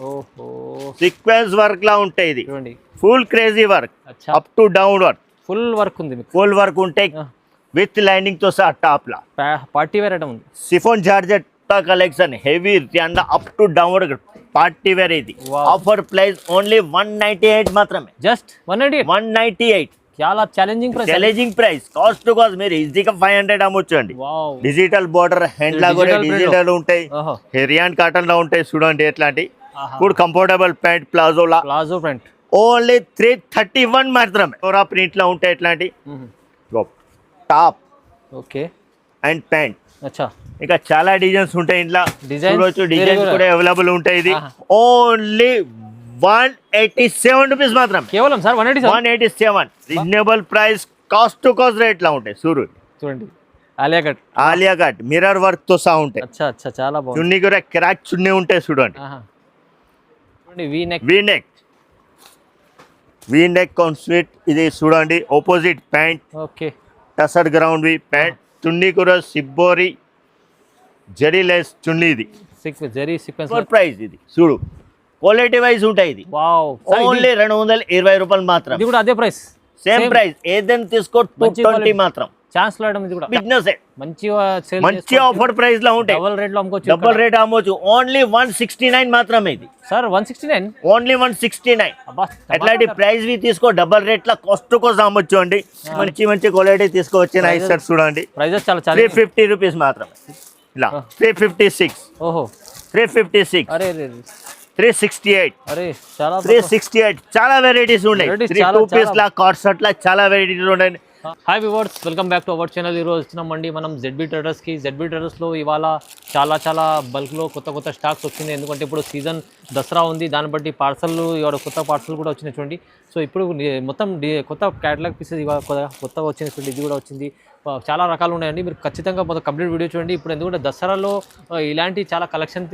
ఓహో sequence work లా ఉంటాయి ఇది చూడండి full crazy work up to down work full work ఉంది మీకు ఫుల్ వర్క్ ఉంటాయి విత్ లైనింగ్ తో సహా టాప్ లా పార్టీ వేర్ ఐటమ్ ఉంది chiffon georgette collection heavy and up to down work party wear ఇది ఆఫర్ ప్రైస్ ఓన్లీ 198 మాత్రమే just 198 చాలా challenging price cost to cost మీరు ఈజీగా 500 అమ్మొచ్చు అండి డిజిటల్ బోర్డర్ హ్యాండ్ లా కూడా డిజిటల్ ఉంటాయి రియాన్ కాటన్ లో ఉంటాయి చూడండి ఎట్లాంటి good comfortable pant palazzo pant only 331 మాత్రమే కోరా ప్రింట్ లో ఉంటాయి ఎట్లాంటి టాప్ ఓకే అండ్ ప్యాంట్ అచ్చా ఇంకా చాలా డిజైన్స్ ఉంటాయి ఇంట్లో చూడొచ్చు డిజైన్స్ కూడా అవైలబుల్ ఉంటాయి ఇది ఓన్లీ 187 రూపీస్ మాత్రమే కేవలం sir 187 reasonable price cost to cost rate లా ఉంటాయి చూడండి ఆలియా కట్ మిర్రర్ వర్క్ తో సహా ఉంటాయి అచ్చా అచ్చా చాలా బాగుంది చున్నీ కూడా క్రాక్ చున్నీ ఉంటాయి చూడండి వి నెక్ కాన్స్ట్రేట్ ఇది చూడండి opposite pant okay tussar ground వి ప్యాంట్ చున్నీ కూడా సిబ్బోరి జరీ లెస్ చున్నీ ఇది జరీ సీక్వెన్స్ ప్రైస్ ఇది చూడు క్వాలిటీ వైజ్ ఉంటాయి ఇది ఓన్లీ 220 రూపాయలు మాత్రం ఇది కూడా అదే ప్రైస్ సేమ్ ప్రైస్ ఏదైనా తీసుకో 220 మాత్రం ఛాన్స్ లో ఇది కూడా బిజినెస్ మంచి ఆఫర్ ప్రైస్ లో ఉంటాయి డబుల్ రేట్ అమ్మొచ్చు ఓన్లీ 169 మాత్రమే ఇది సార్ 169 ఓన్లీ 169 ఎట్లాంటి ప్రైస్ వి తీసుకో డబుల్ రేట్ లో కాస్ట్ కోసం అమ్మొచ్చు అండి మంచి క్వాలిటీ తీసుకోవచ్చు నైస్ షర్ట్ చూడండి ప్రైజెస్ చాలా 350 రూపీస్ మాత్రమే ఇలా 356 ఓహో 356 అరే 368 అరే చాలా 368 చాలా వెరైటీస్ ఉన్నాయి 2 పీస్ లా కార్డ్ సెట్ లా చాలా వెరైటీస్ ఉన్నాయి hi viewers welcome back to our channel ఈరోజు వచ్చినామండి మనం జెడ్బీ ట్రేడర్స్లో ఇవాళ చాలా బల్క్లో కొత్త స్టాక్స్ వచ్చింది ఎందుకంటే ఇప్పుడు సీజన్ దసరా ఉంది దాన్ని బట్టి పార్సల్ ఇవాళ కొత్త పార్సల్ కూడా వచ్చినాయి చూడండి సో ఇప్పుడు మొత్తం కొత్త క్యాటలాగ్ పీసెస్ ఇవాళ కొత్తగా వచ్చింది చూడండి ఇది కూడా వచ్చింది చాలా రకాలు ఉన్నాయండి మీరు ఖచ్చితంగా మొత్తం కంప్లీట్ వీడియో చూడండి ఇప్పుడు ఎందుకంటే దసరాలో ఇలాంటి చాలా కలెక్షన్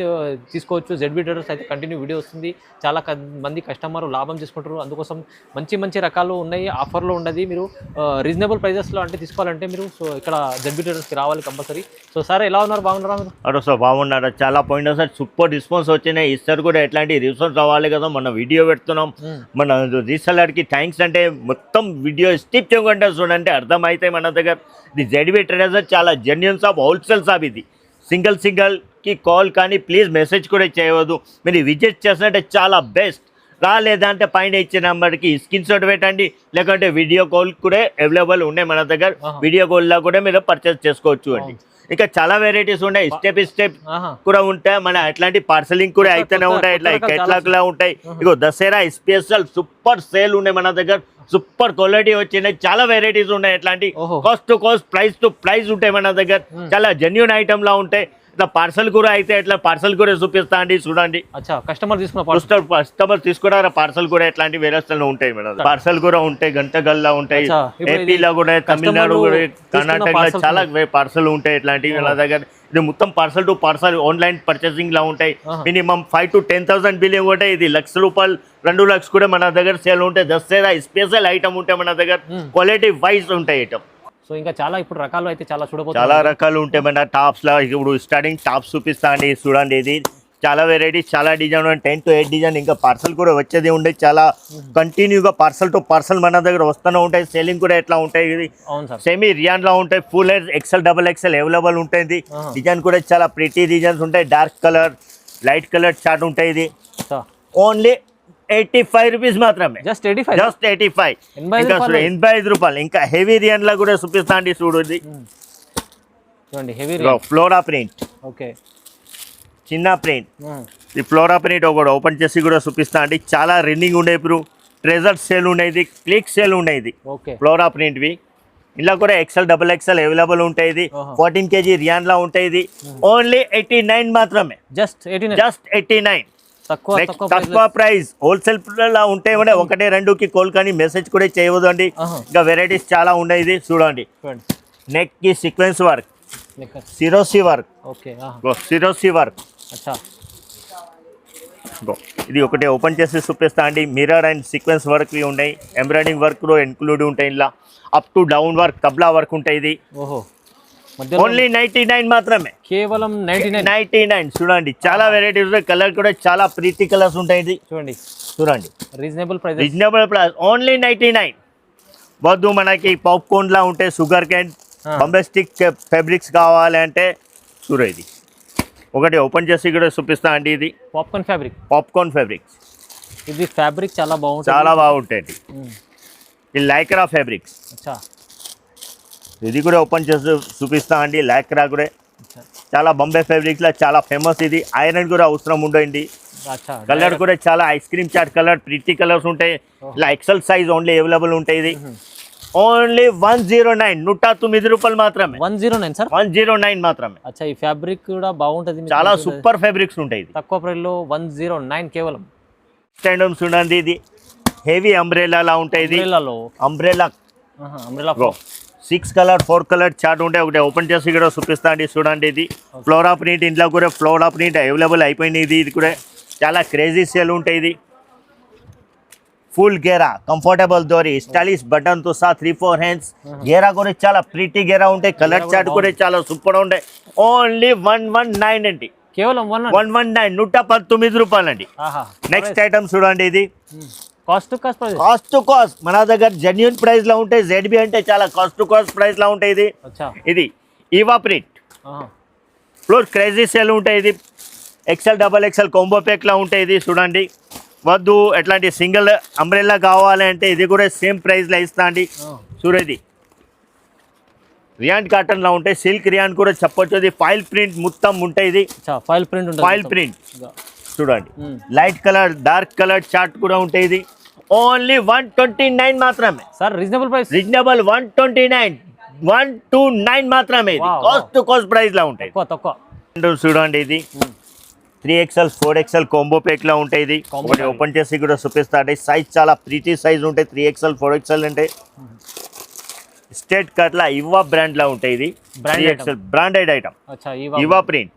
తీసుకోవచ్చు జెడ్బీ ట్రేడర్స్ అయితే కంటిన్యూ వీడియో వస్తుంది చాలా మంది కస్టమర్ లాభం చేసుకుంటారు అందుకోసం మంచి రకాలు ఉన్నాయి ఆఫర్లో ఉన్నది మీరు రీజనబుల్ ప్రైజెస్లో అంటే తీసుకోవాలంటే మీరు సో ఇక్కడ జెడ్బీ ట్రేడర్స్కి రావాలి కంపల్సరీ సో సార్ ఎలా ఉన్నారు బాగున్నారా మీరు అరే సార్ బాగున్నారా చాలా పాయింట్ సార్ సూపర్ రెస్పాన్స్ వచ్చినాయి ఇస్తారు కూడా ఎట్లాంటి రెస్పాన్స్ రావాలి కదా మన వీడియో పెడుతున్నాం మన రీసెలర్కి థ్యాంక్స్ అంటే మొత్తం వీడియో స్టిప్ చేయకుండా చూడండి అర్థమైతే మన దగ్గర ది జెడ్బీ ట్రేడర్స్ చాలా జెన్యూన్ షాప్ హోల్సేల్ షాప్ ఇది సింగిల్కి కాల్ కానీ ప్లీజ్ మెసేజ్ కూడా చేయవద్దు మీరు విజిట్ చేసినట్టే చాలా బెస్ట్ రాలేదంటే పైన ఇచ్చే నెంబర్కి స్క్రీన్ షాట్ పెట్టండి లేకుంటే వీడియో కాల్ కూడా అవైలబుల్ ఉన్నాయి మన దగ్గర వీడియో కాల్లో కూడా మీరు పర్చేస్ చేసుకోవచ్చు అండి ఇంకా చాలా వెరైటీస్ ఉన్నాయి స్టెప్ కూడా ఉంటాయి మన అట్లాంటి పార్సలింగ్ కూడా అయితేనే ఉంటాయి ఇట్లా కేటలాగ్ లా ఉంటాయి ఇగో దసరా స్పెషల్ సూపర్ సేల్ ఉన్నాయి మన దగ్గర సూపర్ క్వాలిటీ వచ్చినాయి చాలా వెరైటీస్ ఉన్నాయి ఎట్లాంటి cost to cost price to price ఉంటాయి మన దగ్గర చాలా జెన్యూన్ ఐటమ్ లా ఉంటాయి ఇట్లా పార్సల్ కూడా అయితే ఇట్లా పార్సల్ కూడా చూపిస్తా అండి చూడండి కస్టమర్ తీసుకున్నారా పార్సల్ కూడా ఎట్లాంటి వ్యవస్థలు ఉంటాయి మేడం పార్సల్ కూడా ఉంటాయి గంటగల్లా ఉంటాయి ఏపీలో కూడా తమిళనాడు కూడా కర్ణాటకలో చాలా పార్సల్ ఉంటాయి ఇట్లాంటివి మన దగ్గర ఇది మొత్తం parcel to parcel online purchasing లా ఉంటాయి మినిమం 5,000 to 10,000 బిల్లింగ్ ఉంటాయి ఇది ₹1,00,000 2,00,000 కూడా మన దగ్గర సేల్ ఉంటాయి దసరా స్పెషల్ ఐటమ్ ఉంటాయి మన దగ్గర క్వాలిటీ వైజ్ ఉంటాయి ఐటమ్ సో ఇంకా చాలా ఇప్పుడు రకాలు అయితే చాలా రకాలు ఉంటాయి మన టాప్స్ లా ఇప్పుడు స్టార్టింగ్ టాప్స్ చూపిస్తా అండి చూడండి ఇది చాలా వెరైటీస్ చాలా డిజైన్ 10 to 8 డిజైన్ ఇంకా పార్సల్ కూడా వచ్చేది ఉండే చాలా కంటిన్యూగా పార్సల్ టు పార్సల్ మన దగ్గర వస్తూనే ఉంటాయి సేలింగ్ కూడా ఎట్లా ఉంటాయి ఇది సెమీ రియాన్ లా ఉంటాయి ఫుల్ ఎక్సెల్ XXL అవైలబుల్ ఉంటుంది డిజైన్ కూడా చాలా ప్రిటీ డిజైన్స్ ఉంటాయి dark colour light colour chart ఉంటాయి ఇది ఓన్లీ 85 రూపీస్ మాత్రమే జస్ట్ 85 రూపాయలు ఇంకా హెవీ రియాన్ లా కూడా చూపిస్తా అండి చూడండి ఫ్లోరా ప్రింట్ ఓకే చిన్న ప్రింట్ ఈ ఫ్లోరా ప్రింట్ ఒకటి ఓపెన్ చేసి కూడా చూపిస్తా అండి చాలా రన్నింగ్ ఉండే ఇప్పుడు ట్రెజర్ సేల్ ఉండేది క్లిక్ సేల్ ఉండేది ఫ్లోరా ప్రింట్ వి ఇలా కూడా XXL అవైలబుల్ ఉంటాయి 14 kg రియాన్ లా ఉంటాయి ఓన్లీ 89 మాత్రమే జస్ట్ 89 తక్కువ ప్రైస్ హోల్సేల్ లా ఉంటాయి ఒకటే రెండుకి కాల్ కానీ మెసేజ్ కూడా చేయవద్దు అండి ఇంకా వెరైటీస్ చాలా ఉన్నాయి చూడండి నెక్ కి సీక్వెన్స్ వర్క్ సిరోసి వర్క్ ఇది ఒకటి ఓపెన్ చేసి చూపిస్తా అండి మిర్రర్ అండ్ సీక్వెన్స్ వర్క్ ఉన్నాయి ఎంబ్రాయిడింగ్ వర్క్ లో ఇన్క్లూడ్ ఉంటాయి ఇలా up to down work tabla work ఉంటాయి ఇది మధ్యలో ఓన్లీ 99 మాత్రమే, కేవలం 99. 99 చూడండి. చాలా వెరైటీస్ ఉంటాయి, కలర్ కూడా చాలా ప్రీతి కలర్స్ ఉంటాయి. ఇది చూడండి చూడండి, reasonable price. Reasonable price only 99. వద్దు మనకి పాప్కార్న్ లా ఉంటే sugar cane Bombay stick fabrics కావాలంటే చూడు, ఇది ఒకటి ఓపెన్ చేసి కూడా చూపిస్తా అండి. ఇది పాప్కార్న్ ఫ్యాబ్రిక్, పాప్కార్న్ ఫ్యాబ్రిక్స్. ఇది ఫ్యాబ్రిక్ చాలా బాగుంటుంది, చాలా బాగుంటాయి. ఇది లైక్రా ఫ్యాబ్రిక్స్. అచ్చా, ఇది కూడా ఓపెన్ చేసి చూపిస్తా అండి. లైక్రా కూడా చాలా బాంబే ఫ్యాబ్రిక్స్ లా చాలా ఫేమస్. ఇది ఐరన్ కూడా అవసరం ఉండేది. అచ్చా, కలర్ కూడా చాలా ice cream chat colour, pretty colours ఉంటాయి. ఇలా ఎక్సెల్ సైజ్ ఓన్లీ అవైలబుల్ ఉంటాయి. ఇది ఓన్లీ 109, 109 రూపాయలు మాత్రమే. 109 సార్, 109 మాత్రమే. అచ్చా, ఈ ఫ్యాబ్రిక్ కూడా బాగుంటుంది, చాలా సూపర్ ఫ్యాబ్రిక్స్ ఉంటాయి. ఇది తక్కువ ప్రైస్ లో 109 కేవలం. స్టాండర్డ్ చూడండి, ఇది హెవీ అంబ్రెలా లా ఉంటాయి. ఇది అంబ్రెల్లాలో umbrella umbrella 6 colour 4 colour chart ఉంటాయి. ఒకటి ఓపెన్ చేసి కూడా చూపిస్తా అండి. చూడండి, ఇది ఫ్లోరా ప్రింట్, ఇంట్లో కూడా ఫ్లోరా ప్రింట్ అవైలబుల్ అయిపోయింది. ఇది కూడా చాలా క్రేజీ సేల్ ఉంటాయి. ఇది ఫుల్ గేరా, కంఫర్టబుల్ దోరీ, స్టైలిష్ బటన్ తో సహా 3-4 హ్యాండ్స్. గేరా కూడా చాలా ప్రీటీ గేరా ఉంటాయి. కలర్ చార్ట్ కూడా చాలా సూపర్ ఉంటాయి. ఓన్లీ 119 అండి, కేవలం 119, 119 రూపాయలు అండి. నెక్స్ట్ ఐటమ్ చూడండి, ఇది cost to cost price. Cost to cost మన దగ్గర జెన్యూన్ ప్రైస్ లో ఉంటాయి. ZB అంటే చాలా కాస్ట్ టు కాస్ట్ ప్రైస్ లో ఉంటాయి. ఇది ఇది Eva print floor crazy sale ఉంటాయి. ఇది XL XXL కాంబో ప్యాక్ లా ఉంటాయి. ఇది చూడండి, వద్దు ఎట్లాంటి సింగిల్ అంబ్రెల్లా కావాలంటే ఇది కూడా సేమ్ ప్రైస్ లో ఇస్తా అండి. చూడండి, రియాన్ కాటన్ లా ఉంటాయి. సిల్క్ రియాన్ కూడా చెప్పొచ్చు. ఇది ఫైల్ ప్రింట్ మొత్తం ఉంటాయి. ఇది ఫైల్ ప్రింట్, ఫైల్ ప్రింట్ చూడండి. Light colour, dark colour chart కూడా ఉంటాయి. ఇది ఓన్లీ 129 మాత్రమే సార్, రీజనబుల్ ప్రైస్. రీజనబుల్ 129, 129 మాత్రమే. ఇది కాస్ట్ టు కాస్ట్ ప్రైస్ లా ఉంటాయి. తక్కువ చూడండి, ఇది 3XL 4XL కాంబో ప్యాక్ లా ఉంటాయి. ఇది ఒకటి ఓపెన్ చేసి కూడా చూపిస్తాడు. సైజ్ చాలా ప్రీటీ సైజ్ ఉంటాయి. 3XL 4XL అంటే స్టేట్ కట్ లా ఇవా బ్రాండ్ లా ఉంటాయి. ఇది 3XL బ్రాండెడ్ ఐటమ్. ఇవా ప్రింట్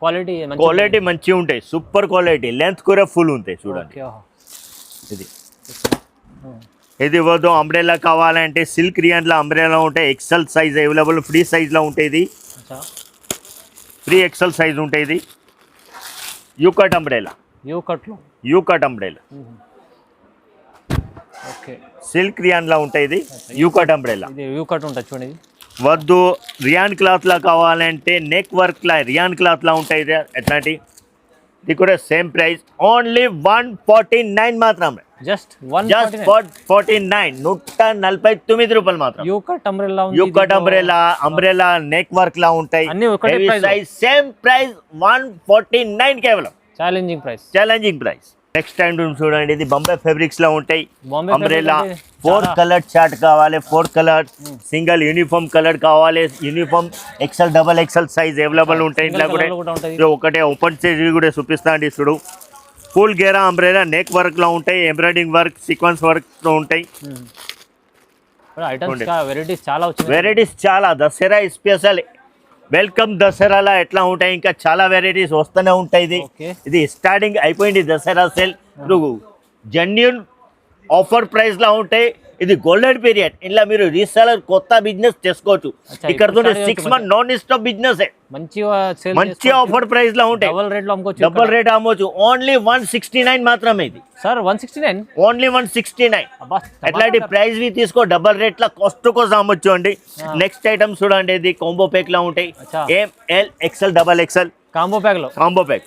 క్వాలిటీ మంచిగా ఉంటాయి. సూపర్ క్వాలిటీ, లెంత్ కూడా ఫుల్ ఉంటాయి. చూడండి, ఇది ఇది వద్దు అంబ్రెలా కావాలంటే సిల్క్ రియాన్ లా అంబ్రెలా ఉంటాయి. XL size available, free size లో ఉంటాయి. ఇది 3XL సైజ్ ఉంటాయి. ఇది యూకట్ అంబ్రెలా, యూకట్ అంబ్రెలా సిల్క్ రియాన్ లా ఉంటాయి. ఇది యూకట్ అంబ్రెలా, యూకట్ ఉంటుంది. చూడండి, వద్దు రియాన్ క్లాత్ లా కావాలంటే నెక్ వర్క్ లా రియాన్ క్లాత్ లా ఉంటాయి. ఇది ఎట్లాంటి, ఇది కూడా సేమ్ ప్రైస్ ఓన్లీ 149 మాత్రమే. జస్ట్ 149, 149 రూపాయలు మాత్రం. U cut umbrella, U cut umbrella, umbrella neck work లా ఉంటాయి. సేమ్ ప్రైస్ 149 కేవలం. Challenging price. నెక్స్ట్ టైం చూడండి, ఇది బాంబే ఫ్యాబ్రిక్స్ లో ఉంటాయి. అంబ్రెలా 4 కలర్ చార్ట్ కావాలి, 4 కలర్ సింగిల్ యూనిఫామ్ కలర్ కావాలి. Uniform XL XXL size available ఉంటాయి. ఇంట్లో కూడా ఒకటే ఓపెన్ చేసి కూడా చూపిస్తా అండి. చూడు, ఫుల్ గేరా అంబ్రెలా నెక్ వర్క్ లో ఉంటాయి. ఎంబ్రాయిడింగ్ వర్క్, సీక్వెన్స్ వర్క్ లో ఉంటాయి. వెరైటీస్ చాలా. దసరా స్పెషల్ వెల్కమ్ దసరాలా ఎట్లా ఉంటాయి, ఇంకా చాలా వెరైటీస్ వస్తూనే ఉంటాయి. ఇది స్టార్టింగ్ అయిపోయింది దసరా సేల్. ఇప్పుడు జెన్యూన్ ఆఫర్ ప్రైస్ లా ఉంటాయి. ఇది గోల్డెన్ పీరియడ్, ఇలా మీరు రీసెలర్ కొత్త బిజినెస్ చేసుకోవచ్చు. ఇక్కడ 6 months నాన్ స్టాప్ బిజినెస్, మంచి ఆఫర్ ప్రైస్ లో ఉంటాయి. డబుల్ రేట్ అమ్మొచ్చు. ఓన్లీ 169 మాత్రమే. ఇది సార్ 169, ఓన్లీ 169. ఎట్లాంటి ప్రైస్ వి తీసుకో, డబల్ రేట్ లా కాస్ట్ కోసం అమ్మొచ్చు అండి. నెక్స్ట్ ఐటమ్ చూడండి, ఇది కాంబో ప్యాక్ లా ఉంటాయి. ML XL XXL combo pack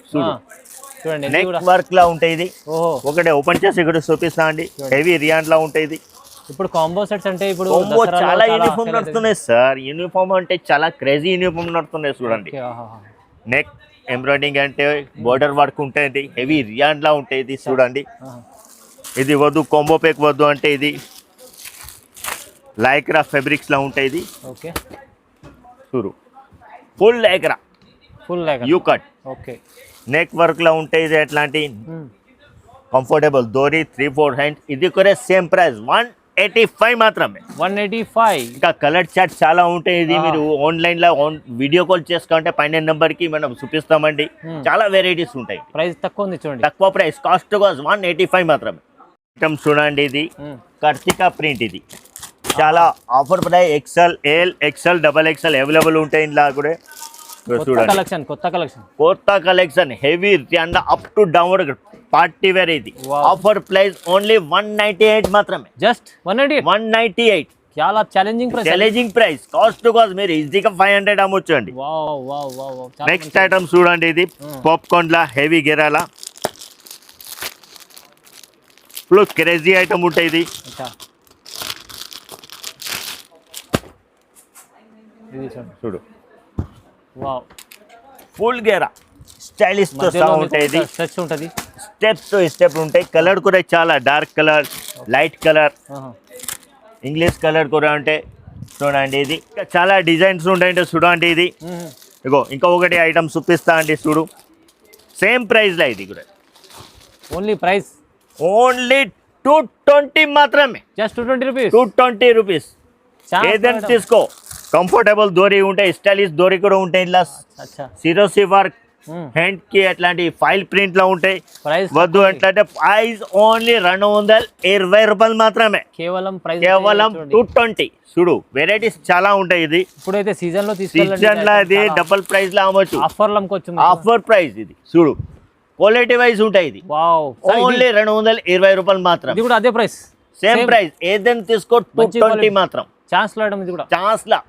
చూడండి, నెక్ వర్క్ లా ఉంటాయి. ఇది ఒకటే ఓపెన్ చేసి ఇక్కడ చూపిస్తా అండి. హెవీ రియాన్ లా ఉంటాయి. ఇది ఇప్పుడు కాంబో సెట్స్ అంటే ఇప్పుడు చాలా యూనిఫామ్ నడుస్తున్నాయి సార్. యూనిఫామ్ అంటే చాలా క్రేజీ యూనిఫామ్ నడుస్తున్నాయి. చూడండి, నెక్ ఎంబ్రాయిడింగ్ అంటే బోర్డర్ వర్క్ ఉంటుంది. హెవీ రియాన్ లా ఉంటాయి. ఇది చూడండి, ఇది వద్దు కాంబో ప్యాక్ వద్దు అంటే ఇది లైక్రా ఫ్యాబ్రిక్స్ లా ఉంటాయి. ఇది చూడు, ఫుల్ లైక్రా యూకట్ నెక్ వర్క్ లా ఉంటాయి. ఇది ఎట్లాంటి కంఫర్టబుల్ దోరీ 3-4 హ్యాండ్స్. ఇది కూడా సేమ్ ప్రైస్ 185 మాత్రమే. 185. ఇంకా కలర్ చార్ట్ చాలా ఉంటాయి. ఇది మీరు ఆన్లైన్ లో వీడియో కాల్ చేసుకుంటే పైన నెంబర్ కి మనం చూపిస్తామండి. చాలా వెరైటీస్ ఉంటాయి. ప్రైస్ తక్కువ ఉంది చూడండి, తక్కువ ప్రైస్. కాస్ట్ 185 మాత్రమే. ఐటమ్ చూడండి, ఇది కార్తికా ప్రింట్. ఇది చాలా offer price XL L XL double XL available ఉంటాయి ఇంట్లో కూడా చూడండి కొత్త collection heavy and up to down party wear ఇది ఆఫర్ ప్రైస్ ఓన్లీ 198 మాత్రమే జస్ట్ 198 చాలా challenging price cost to cost మీరు ఈజీగా 500 అమ్మొచ్చు అండి నెక్స్ట్ ఐటమ్ చూడండి ఇది పాప్కార్న్ లా హెవీ గెరాలా ఫుల్ క్రేజీ ఐటమ్ ఉంటాయి ఇది చూడు ఫుల్ గేరా స్టైలిష్ తో సౌండ్ ఉంటాయి ఇది స్టెప్స్ తో స్టెప్ ఉంటాయి కలర్ కూడా చాలా dark colour light colour English colour కూడా ఉంటాయి చూడండి ఇది చాలా డిజైన్స్ ఉంటాయంటే చూడండి ఇది ఇగో ఇంకా ఒకటి ఐటమ్ చూపిస్తా అండి చూడు సేమ్ ప్రైస్ లా ఇది కూడా ఓన్లీ 220 మాత్రమే జస్ట్ 220 రూపీస్ ఏదైనా తీసుకో కంఫర్టబుల్ దోరీ ఉంటాయి స్టైలిష్ దోరీ కూడా ఉంటాయి ఇలా సిరోసి వర్క్ హ్యాండ్ కి అట్లాంటి ఫైల్ ప్రింట్ లో ఉంటాయి వద్దు అట్లంటే ప్రైస్ ఓన్లీ 220 రూపాయలు మాత్రమే కేవలం 220 చూడు వెరైటీస్ చాలా ఉంటాయి ఇది ఇప్పుడైతే సీజన్ లో ఇది డబుల్ ప్రైస్ లో అమ్మొచ్చు ఆఫర్ ప్రైస్ ఇది చూడు క్వాలిటీ వైజ్ ఉంటాయి ఇది ఓన్లీ 220 రూపాయలు మాత్రం ఇది కూడా అదే ప్రైస్ సేమ్ ప్రైస్ ఏదైనా తీసుకో 220 మాత్రం ఛాన్స్ లో ఇది కూడా ఛాన్స్ లా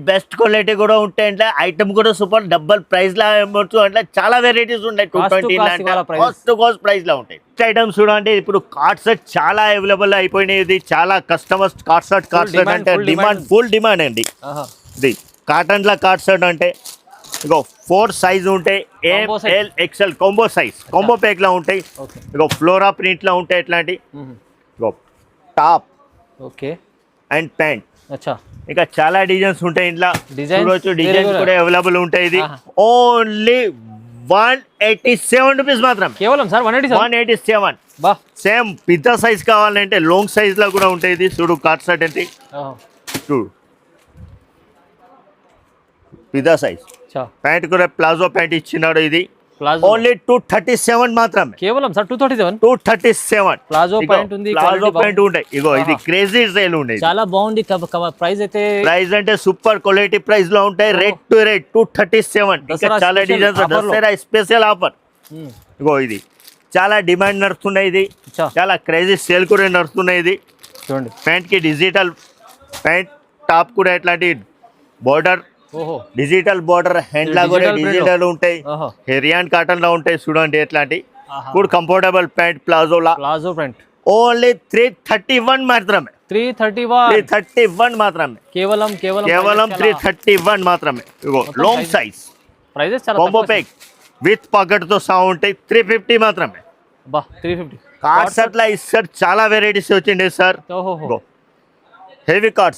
బెస్ట్ క్వాలిటీ కూడా ఉంటాయి అంటే ఐటమ్ కూడా సూపర్ డబల్ ప్రైస్ లా అమ్మొచ్చు అంటే చాలా వెరైటీస్ ఉంటాయి 220 కాస్ట్ ప్రైస్ లా ఉంటాయి ఐటమ్స్ చూడండి ఇప్పుడు కార్డ్ సెట్ చాలా అవైలబుల్ అయిపోయినాయి ఇది చాలా కస్టమర్స్ కార్డ్ సెట్ అంటే డిమాండ్ ఫుల్ డిమాండ్ అండి ఇది కాటన్ లా కార్డ్ సెట్ అంటే ఇగో 4 సైజ్ ఉంటాయి M L XL combo size combo pack లా ఉంటాయి ఇగో ఫ్లోరా ప్రింట్ లా ఉంటాయి ఇట్లాంటి ఇగో టాప్ అండ్ ప్యాంట్ ఇంకా చాలా డిజైన్స్ ఉంటాయి ఇంట్లో చూడొచ్చు డిజైన్స్ కూడా అవైలబుల్ ఉంటాయి ఇది ఓన్లీ 187 రూపీస్ మాత్రం కేవలం సార్ 187 సేమ్ పెద్ద సైజ్ కావాలంటే లాంగ్ సైజ్ లా కూడా ఉంటాయి ఇది చూడు కార్డ్ సెట్ అంటే చూడు పెద్ద సైజ్ ప్యాంట్ కూడా ప్లాజో ప్యాంట్ ఇచ్చినాడు ఇది ఓన్లీ 237 మాత్రమే కేవలం సార్ 237 ప్లాజో ప్యాంట్ ఉంది ప్లాజో ప్యాంట్ ఉంటాయి ఇగో ఇది క్రేజీ సేల్ ఉంటాయి చాలా బాగుంది ప్రైస్ అంటే సూపర్ క్వాలిటీ ప్రైస్ లో ఉంటాయి రేట్ టు రేట్ 237 ఇంకా చాలా డిజైన్స్ దసరా స్పెషల్ ఆఫర్ ఇగో ఇది చాలా డిమాండ్ నడుస్తున్నాయి ఇది చాలా క్రేజీ సేల్ కూడా నడుస్తున్నాయి ఇది చూడండి ప్యాంట్ కి డిజిటల్ ప్యాంట్ టాప్ కూడా ఎట్లాంటి బోర్డర్ డిజిటల్ బోర్డర్ హ్యాండ్ లా కూడా డిజిటల్ ఉంటాయి హెరియాన్ కాటన్ లో ఉంటాయి చూడండి ఎట్లాంటి good comfortable pant palazzo pant only 331 మాత్రమే 331 మాత్రమే కేవలం 331 మాత్రమే ఇగో లాంగ్ సైజ్ ప్రైజెస్ చాలా కాంబో ప్యాక్ విత్ పాకెట్ తో సహా ఉంటాయి 350 మాత్రమే 350 కార్డ్ సెట్ లా ఇస్తారు చాలా వెరైటీస్ వచ్చిండే సార్ హెవీ కార్డ్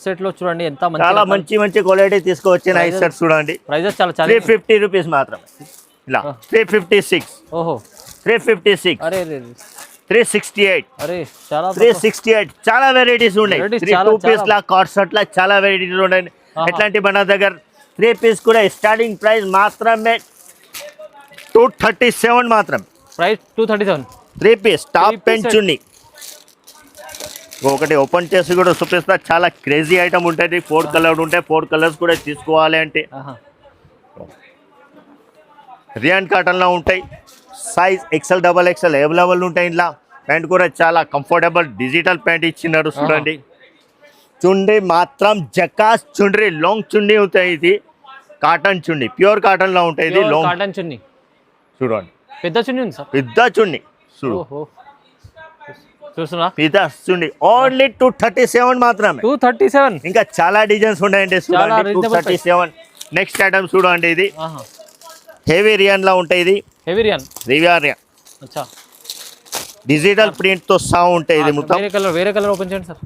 సెట్ లో చూడండి ఎంత చాలా మంచి క్వాలిటీ తీసుకొచ్చిన ఐ సెట్ చూడండి ప్రైజెస్ చాలా 350 రూపీస్ మాత్రమే ఇలా 356 అరే 368 చాలా వెరైటీస్ ఉన్నాయి 2 పీస్ లా కార్డ్ సెట్ లా చాలా వెరైటీస్ ఉన్నాయి ఎట్లాంటి మన దగ్గర 3 పీస్ కూడా స్టార్టింగ్ ప్రైస్ మాత్రమే 237 మాత్రం ప్రైస్ 237 3 పీస్ టాప్ పెన్ చున్నీ ఒకటి ఓపెన్ చేసి కూడా చూపిస్తా చాలా క్రేజీ ఐటమ్ ఉంటుంది 4 కలర్ ఉంటాయి 4 కలర్స్ కూడా తీసుకోవాలి అంటే రియాన్ కాటన్ లో ఉంటాయి size XL double XL available ఉంటాయి ఇంట్లో ప్యాంట్ కూడా చాలా కంఫర్టబుల్ డిజిటల్ ప్యాంట్ ఇచ్చినారు చూడండి చుండ్రీ మాత్రం జకాస్ చుండ్రీ లాంగ్ చుండ్రీ ఉంటాయి ఇది కాటన్ చుండ్రీ ప్యూర్ కాటన్ లో ఉంటాయి ఇది లాంగ్ కాటన్ చున్నీ చూడండి పెద్ద చున్నీ ఉంది సార్ పెద్ద చున్నీ చూడు చూస్తున్నా పితా చూడండి ఓన్లీ 237 మాత్రమే 237 ఇంకా చాలా డిజైన్స్ ఉన్నాయండి చూడండి 237 నెక్స్ట్ ఐటమ్ చూడండి ఇది హెవీ రియాన్ లా ఉంటాయి ఇది రియాన్ అచ్చా డిజిటల్ ప్రింట్ తో సహా ఉంటాయి ఇది మొత్తం వేరే కలర్ ఓపెన్ చేయండి సార్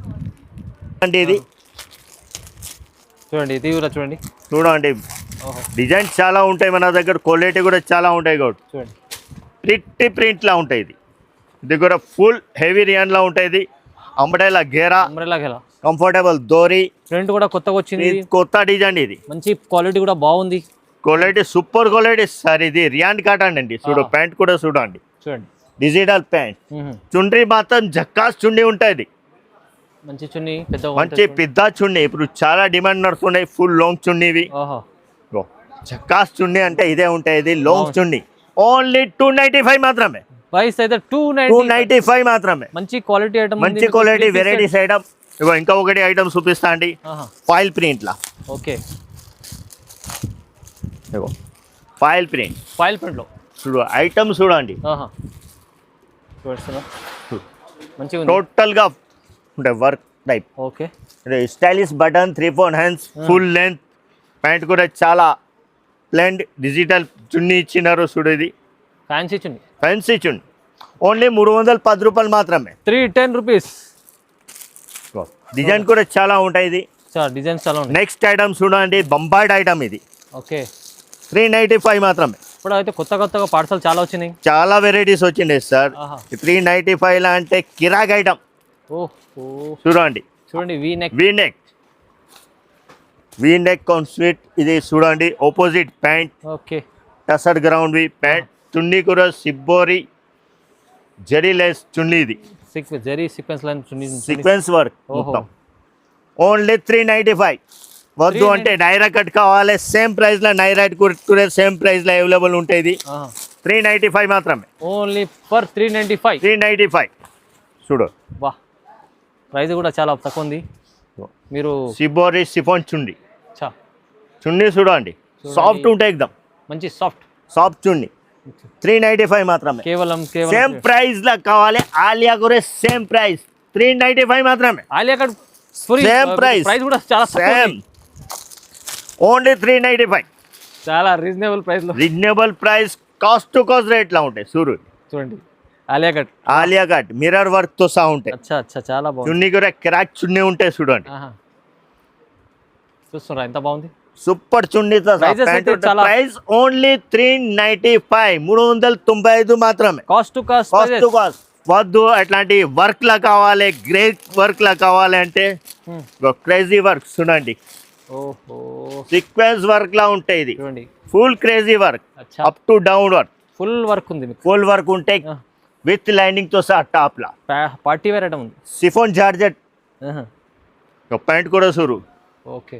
అంటే ఇది చూడండి ఇది కూడా చూడండి డిజైన్స్ చాలా ఉంటాయి మన దగ్గర క్వాలిటీ కూడా చాలా ఉంటాయి కాబట్టి చూడండి ప్రింట్ లా ఉంటాయి ఇది కూడా ఫుల్ హెవీ రియాన్ లా ఉంటాయి అంబ్రెలా గేరా కంఫర్టబుల్ దోరీ ప్రింట్ కూడా కొత్తగా వచ్చింది కొత్త డిజైన్ ఇది మంచి క్వాలిటీ కూడా బాగుంది క్వాలిటీ సూపర్ క్వాలిటీ సార్ ఇది రియాన్ కాటన్ అండి చూడు ప్యాంట్ కూడా చూడండి డిజిటల్ ప్యాంట్ చుండ్రీ మాత్రం జక్కాస్ చుండి ఉంటుంది మంచి చున్నీ పెద్ద మంచి పెద్ద చున్నీ ఇప్పుడు చాలా డిమాండ్ నడుస్తున్నాయి ఫుల్ లాంగ్ చున్నీ ఇవి ఓహో చక్కాస్ చున్నీ అంటే ఇదే ఉంటాయి ఇది లాంగ్ చున్నీ ఓన్లీ 295 మాత్రమే ప్రైస్ అయితే 295 మాత్రమే మంచి క్వాలిటీ ఐటమ్ మంచి క్వాలిటీ వెరైటీస్ ఐటమ్ ఇగో ఇంకా ఒకటి ఐటమ్ చూపిస్తా అండి ఫాయిల్ ప్రింట్ లా ఓకే ఇగో ఫాయిల్ ప్రింట్ లో చూడు ఐటమ్ చూడండి చూస్తున్నా మంచిగా టోటల్ గా ఉంటే work type okay stylish button 3/4 hands full length pant కూడా చాలా ప్లెండ్ డిజిటల్ చున్నీ ఇచ్చినారు చూడు ఇది ఫ్యాన్సీ చున్నీ ఓన్లీ 310 రూపాయలు మాత్రమే 310 రూపీస్ డిజైన్ కూడా చాలా ఉంటాయి ఇది డిజైన్ చాలా ఉంటాయి నెక్స్ట్ ఐటమ్ చూడండి బొంబాయిడ్ ఐటమ్ ఇది ఓకే 395 మాత్రమే ఇప్పుడు అయితే కొత్తగా పార్సల్ చాలా వచ్చినాయి చాలా వెరైటీస్ వచ్చింది సార్ 395 లా అంటే కిరాక్ ఐటమ్ చూడండి వి నెక్ కాన్స్వీట్ ఇది చూడండి opposite pant okay tussar ground వి ప్యాంట్ చున్నీ కూడా సిబ్బోరి జరీ లెస్ చున్నీ ఇది zari sequence line chunni sequence work మొత్తం ఓన్లీ 395 వద్దు అంటే నైరా కట్ కావాలి సేమ్ ప్రైస్ లో నైరా కూడా సేమ్ ప్రైస్ లో అవైలబుల్ ఉంటుంది 395 మాత్రమే ఓన్లీ ఫర్ 395 చూడు వా ప్రైస్ కూడా చాలా తక్కువ ఉంది మీరు సిబోరి సిఫాన్ చున్నీ చూడండి సాఫ్ట్ ఉంటాయి ఎక్దమ్ మంచి సాఫ్ట్ చున్నీ 395 మాత్రమే కేవలం సేమ్ ప్రైస్ లా కావాలి ఆలియా కూడా సేమ్ ప్రైస్ 395 మాత్రమే ఆలియా కట్ సేమ్ ప్రైస్ కూడా చాలా సేమ్ ఓన్లీ 395 చాలా reasonable price cost to cost rate లా ఉంటాయి చూడండి ఆలియా కట్ మిర్రర్ వర్క్ తో సహా ఉంటాయి చాలా బాగుంది చున్నీ కూడా క్రాక్ చున్నీ ఉంటాయి చూడండి చూస్తున్నారా ఎంత బాగుంది సూపర్ చున్నీతో ప్రైస్ ఓన్లీ 395 మాత్రమే కాస్ట్ టు కాస్ట్ వద్దు అట్లాంటి వర్క్ లా కావాలి గ్రేట్ వర్క్ లా కావాలి అంటే క్రేజీ వర్క్ చూడండి సీక్వెన్స్ వర్క్ లా ఉంటాయి ఇది full crazy work up to down work full work ఉంటాయి విత్ లైనింగ్ తో సహా టాప్ లా పార్టీ వేర్ ఐటమ్ ఉంది సిఫోన్ జార్జెట్ ప్యాంట్ కూడా చూరు ఓకే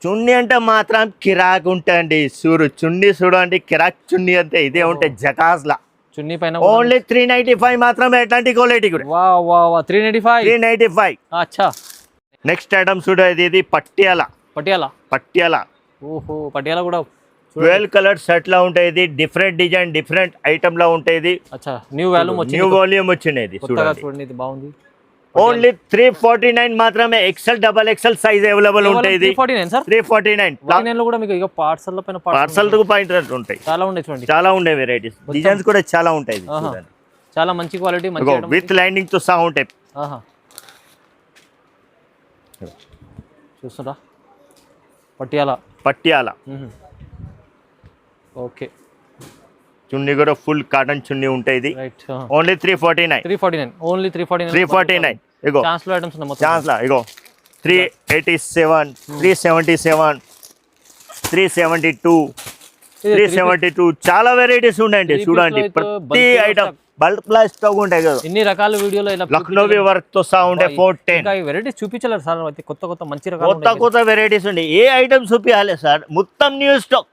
చున్నీ అంటే మాత్రం కిరాక్ ఉంటాయండి చున్నీ చూడండి కిరాక్ చున్నీ అంటే ఇదే ఉంటాయి జకాస్ లా చున్నీ పైన ఓన్లీ 395 మాత్రమే ఎట్లాంటి క్వాలిటీ కూడా 395 అచ్చా నెక్స్ట్ ఐటమ్ చూడ ఇది పట్యాల ఓహో పట్యాల కూడా 12 కలర్ సెట్ లా ఉంటాయి ఇది డిఫరెంట్ డిజైన్ డిఫరెంట్ ఐటమ్ లా ఉంటాయి ఇది అచ్చా న్యూ వాల్యూమ్ వచ్చింది ఇది చూడండి ఇది బాగుంది ఓన్లీ 349 మాత్రమే XL double XL size available ఉంటాయి ఇది 349 లో కూడా మీకు ఇక పార్సల్ కు పాయింట్ ఉంటాయి చాలా ఉన్నాయి చూడండి చాలా ఉండే వెరైటీస్ డిజైన్స్ కూడా చాలా ఉంటాయి చాలా మంచి క్వాలిటీ మంచి విత్ లైనింగ్ తో సహా ఉంటాయి చూస్తుందా పట్యాల ఓకే చున్నీ కూడా ఫుల్ కాటన్ చున్నీ ఉంటాయి ఇది ఓన్లీ 349 ఇగో ఛాన్స్ లా ఇగో 387 372 చాలా వెరైటీస్ ఉన్నాయండి చూడండి ప్రతి ఐటమ్ బల్క్ ప్లస్ స్టాక్ ఉంటాయి కదా ఇన్ని రకాల వీడియోలో లక్నోవి వర్క్ తో సహా ఉండే 410 వెరైటీస్ చూపించలేరు సార్ కొత్త మంచి కొత్త వెరైటీస్ ఉండే ఏ ఐటమ్ చూపించాలి సార్ మొత్తం న్యూ స్టాక్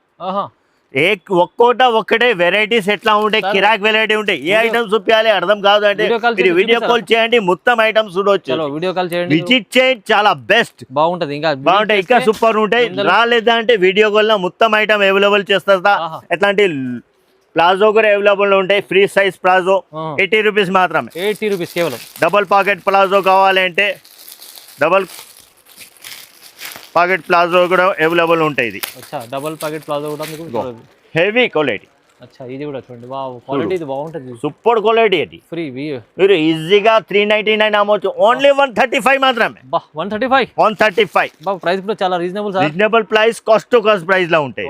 ఒక్కటే వెరైటీస్ ఎట్లా ఉంటాయి కిరాక్ వెరైటీ ఉంటాయి ఏ ఐటమ్స్ చూపించాలి అర్థం కాదు అంటే మీరు వీడియో కాల్ చేయండి మొత్తం ఐటమ్స్ చూడవచ్చు వీడియో కాల్ చేయండి విజిట్ చేయండి చాలా బెస్ట్ బాగుంటది ఇంకా సూపర్ ఉంటాయి రాలేదా అంటే వీడియో కాల్ లో మొత్తం ఐటమ్ అవైలబుల్ చేస్తా ఎట్లాంటి ప్లాజో కూడా అవైలబుల్ ఉంటాయి ఫ్రీ సైజ్ ప్లాజో 80 రూపీస్ మాత్రమే 80 రూపీస్ కేవలం డబుల్ పాకెట్ ప్లాజో కావాలంటే డబుల్ పాకెట్ ప్లాజో కూడా అవైలబుల్ ఉంటాయి ఇది డబుల్ పాకెట్ ప్లాజో కూడా మీకు హెవీ క్వాలిటీ ఇది కూడా చూడండి వావ్ క్వాలిటీ ఇది బాగుంటది సూపర్ క్వాలిటీ అది ఫ్రీ మీరు ఈజీగా 399 అమ్మొచ్చు ఓన్లీ 135 మాత్రమే 135 ప్రైస్ కూడా చాలా reasonable price cost to cost price లా ఉంటాయి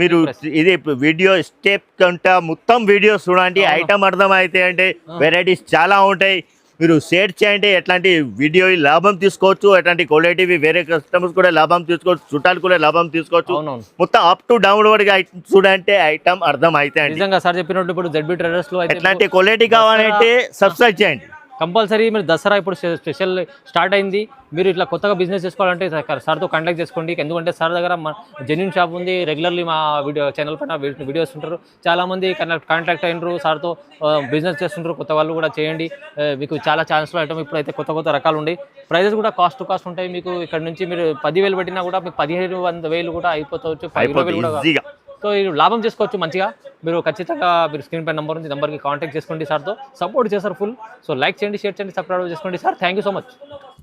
మీరు ఇది వీడియో స్టెప్ కంటే మొత్తం వీడియో చూడండి ఐటమ్ అర్థం అయితే అంటే వెరైటీస్ చాలా ఉంటాయి మీరు షేర్ చేయండి ఎట్లాంటి వీడియో లాభం తీసుకోవచ్చు ఎట్లాంటి క్వాలిటీ వేరే కస్టమర్స్ కూడా లాభం తీసుకోవచ్చు చుట్టాలు కూడా లాభం తీసుకోవచ్చు మొత్తం అప్ టు డౌన్ వర్డ్ చూడంటే ఐటమ్ అర్థం అయితే నిజంగా సార్ చెప్పినట్టు ఇప్పుడు జెడ్బీ ట్రేడర్స్ లో ఎట్లాంటి క్వాలిటీ కావాలంటే సబ్స్క్రైబ్ చేయండి కంపల్సరీ మీరు దసరా ఇప్పుడు స్పెషల్ స్టార్ట్ అయింది, మీరు ఇట్లా కొత్తగా బిజినెస్ చేసుకోవాలంటే సార్తో కాంటాక్ట్ చేసుకోండి. ఎందుకంటే సార్ దగ్గర జెన్యూన్ షాప్ ఉంది, రెగ్యులర్లీ మా వీడియో ఛానల్ పైన వీడియోస్ ఉంటారు, చాలామంది కాంటాక్ట్ అయినరు, సార్తో బిజినెస్ చేస్తుంటారు. కొత్త వాళ్ళు కూడా చేయండి, మీకు చాలా ఛాన్స్లో ఐటమ్ ఇప్పుడైతే కొత్త కొత్త రకాలు ఉన్నాయి. ప్రైజెస్ కూడా కాస్ట్ టు కాస్ట్ ఉంటాయి. మీకు ఇక్కడ నుంచి మీరు 10,000 పెట్టినా కూడా మీకు 15,000 కూడా అయిపోవచ్చు, 20,000 కూడా. ఈజీగా సో ఇది లాభం చేసుకోవచ్చు మంచిగా. మీరు ఖచ్చితంగా మీరు స్క్రీన్ పై నెంబర్ ఉంది, నెంబర్కి కాంటాక్ట్ చేసుకోండి. సార్తో సపోర్ట్ చేస్తారు ఫుల్. సో లైక్ చేయండి, షేర్ చేయండి, సబ్స్క్రైబ్ చేసుకోండి. Sir thank you so much.